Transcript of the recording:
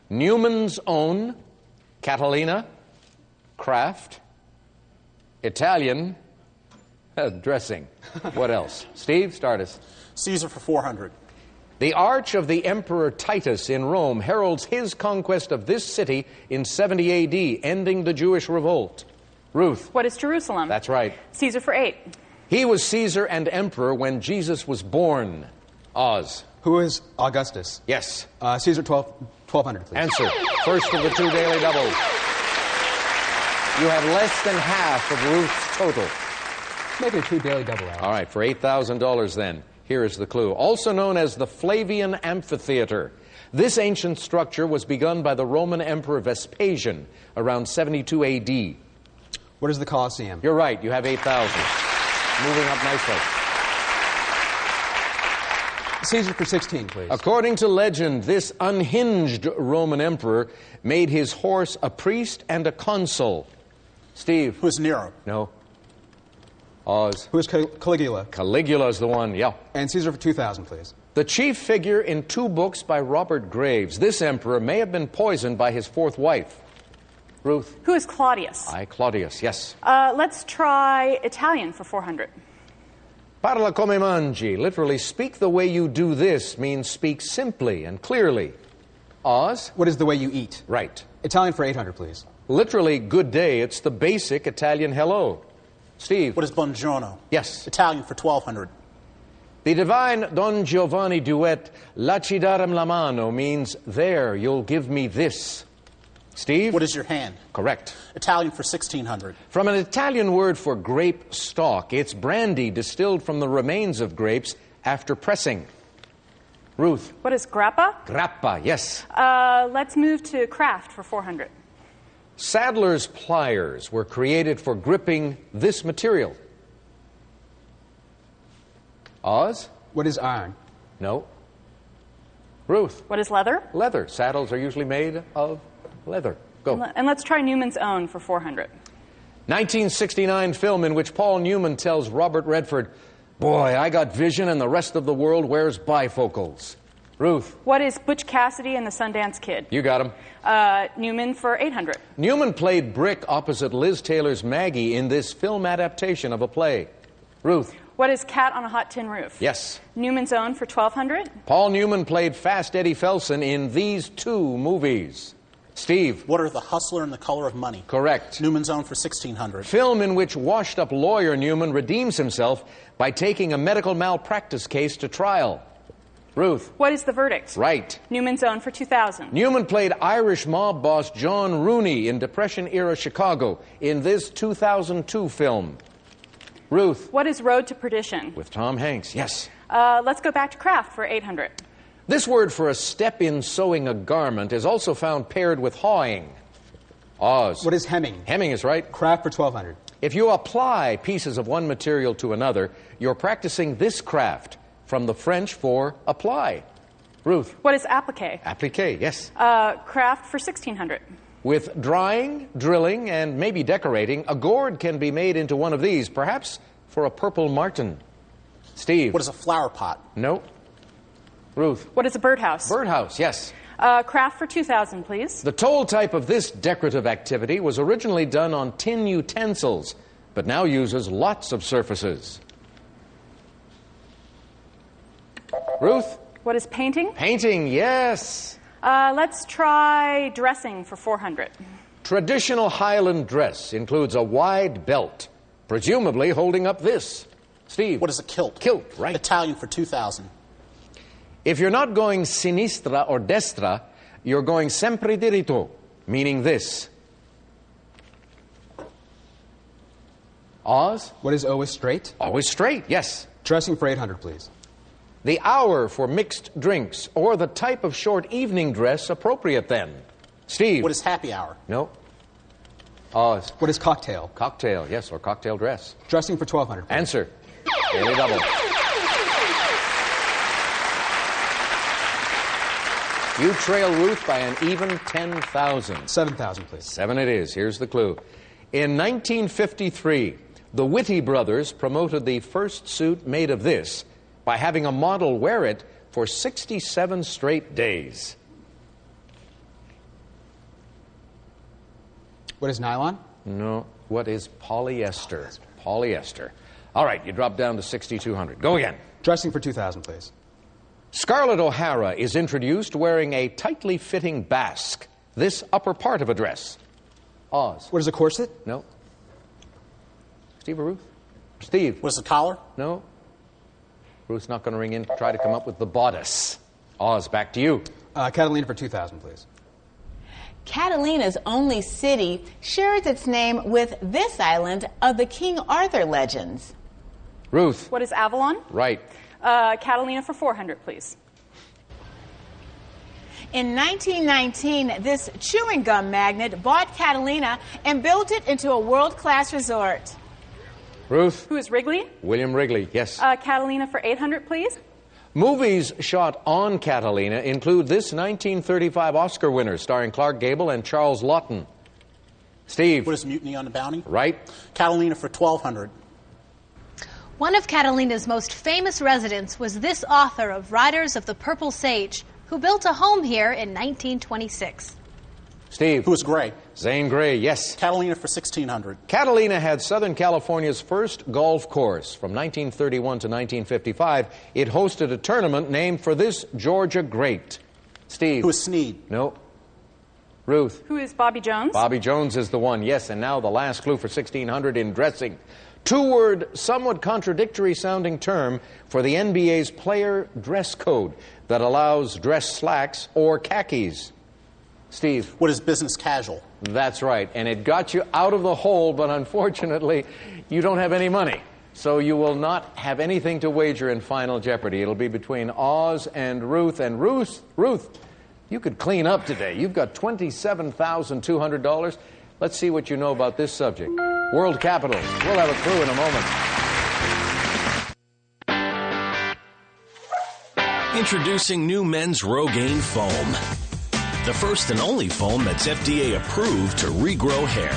Newman's Own, Catalina, Kraft, Italian, dressing. What else? Steve, start us. Caesar for 400. The arch of the Emperor Titus in Rome heralds his conquest of this city in 70 A.D., ending the Jewish revolt. Ruth. What is Jerusalem? That's right. Caesar for 8. He was Caesar and emperor when Jesus was born. Oz. Who is Augustus? Yes. Caesar 1200, please. Answer. First of the 2 daily doubles. You have less than half of Ruth's total. Make it a 2 daily double hour. All right, for $8,000 then. Here is the clue. Also known as the Flavian Amphitheater. This ancient structure was begun by the Roman Emperor Vespasian around 72 A.D. What is the Colosseum? You're right. You have 8,000. Moving up nicely. Caesar for 16, please. According to legend, this unhinged Roman emperor made his horse a priest and a consul. Steve. Who's Nero? No. Oz. Who is Caligula? Caligula's the one, yeah. And Caesar for 2,000, please. The chief figure in 2 books by Robert Graves. This emperor may have been poisoned by his 4th wife. Ruth. Who is Claudius? Claudius, yes. Let's try Italian for 400. Parla come mangi, literally speak the way you do this, means speak simply and clearly. Oz? What is the way you eat? Right. Italian for 800, please. Literally, good day. It's the basic Italian hello. Steve? What is buongiorno? Yes. Italian for 1200. The divine Don Giovanni duet, La ci daram la mano, means there, you'll give me this. Steve? What is your hand? Correct. Italian for 1600. From an Italian word for grape stalk, it's brandy distilled from the remains of grapes after pressing. Ruth? What is grappa? Grappa, yes. Let's move to Kraft for 400. Saddler's pliers were created for gripping this material. Oz? What is iron? No. Ruth? What is leather? Leather. Saddles are usually made of leather. Go. And let's try Newman's Own for 400. 1969 film in which Paul Newman tells Robert Redford, boy, I got vision and the rest of the world wears bifocals. Ruth? What is Butch Cassidy and the Sundance Kid? You got him. Newman for 800. Newman played Brick opposite Liz Taylor's Maggie in this film adaptation of a play. Ruth? What is Cat on a Hot Tin Roof? Yes. Newman's Own for 1200. Paul Newman played Fast Eddie Felson in these 2 movies. Steve? What are The Hustler and The Color of Money? Correct. Newman's Own for 1600. Film in which washed-up lawyer Newman redeems himself by taking a medical malpractice case to trial. Ruth? What is The Verdict? Right. Newman's Own for 2000. Newman played Irish mob boss John Rooney in Depression-era Chicago in this 2002 film. Ruth? What is Road to Perdition? With Tom Hanks, yes. Let's go back to Kraft for 800. This word for a step in sewing a garment is also found paired with hawing. Oz. What is hemming? Hemming is right. Kraft for 1200. If you apply pieces of one material to another, you're practicing this craft, from the French for apply. Ruth? What is applique? Applique, yes. Kraft for 1600. With drying, drilling, and maybe decorating, a gourd can be made into one of these, perhaps for a purple martin. Steve? What is a flower pot? No. Ruth? What is a birdhouse? Birdhouse, yes. Kraft for 2000, please. The toll type of this decorative activity was originally done on tin utensils, but now uses lots of surfaces. Ruth? What is painting? Painting, yes. Let's try dressing for 400. Traditional Highland dress includes a wide belt, presumably holding up this. Steve? What is a kilt? Kilt, right. Italian for 2000. If you're not going sinistra or destra, you're going sempre diritto, meaning this. Oz? What is always straight? Always straight, yes. Dressing for 800, please. The hour for mixed drinks, or the type of short evening dress appropriate then. Steve? What is happy hour? No. Oz? What is cocktail? Cocktail, yes, or cocktail dress. Dressing for 1200, please. Answer. Daily double. You trail Ruth by an even 10,000. 7,000, please. 7 it is. Here's the clue. In 1953, the Whitty brothers promoted the first suit made of this by having a model wear it for 67 straight days. What is nylon? No. What is polyester? Polyester. All right, you drop down to 6,200. Go again. Dressing for 2,000, please. Scarlett O'Hara is introduced wearing a tightly fitting basque. This upper part of a dress. Oz. What is a corset? No. Steve or Ruth? Steve. What is the collar? No. Ruth's not going to ring in to try to come up with the bodice. Oz, back to you. Catalina for 2,000, please. Catalina's only city shares its name with this island of the King Arthur legends. Ruth. What is Avalon? Right. Catalina for 400, please. In 1919, this chewing gum magnate bought Catalina and built it into a world-class resort. Ruth. Who is Wrigley? William Wrigley, yes. Catalina for 800, please. Movies shot on Catalina include this 1935 Oscar winner starring Clark Gable and Charles Laughton. Steve. What is Mutiny on the Bounty? Right. Catalina for 1,200. One of Catalina's most famous residents was this author of Riders of the Purple Sage, who built a home here in 1926. Steve. Who is Gray? Zane Grey, yes. Catalina for 1,600. Catalina had Southern California's first golf course. From 1931 to 1955, it hosted a tournament named for this Georgia great. Steve. Who is Sneed? No. Ruth. Who is Bobby Jones? Bobby Jones is the one, yes. And now the last clue for 1,600 in dressing. Two-word, somewhat contradictory-sounding term for the NBA's player dress code that allows dress slacks or khakis. Steve. What is business casual? That's right. And it got you out of the hole, but unfortunately, you don't have any money. So you will not have anything to wager in Final Jeopardy. It'll be between Oz and Ruth. And Ruth, you could clean up today. You've got $27,200. Let's see what you know about this subject. World capitals. We'll have a clue in a moment. Introducing new men's Rogaine foam. The first and only foam that's FDA approved to regrow hair.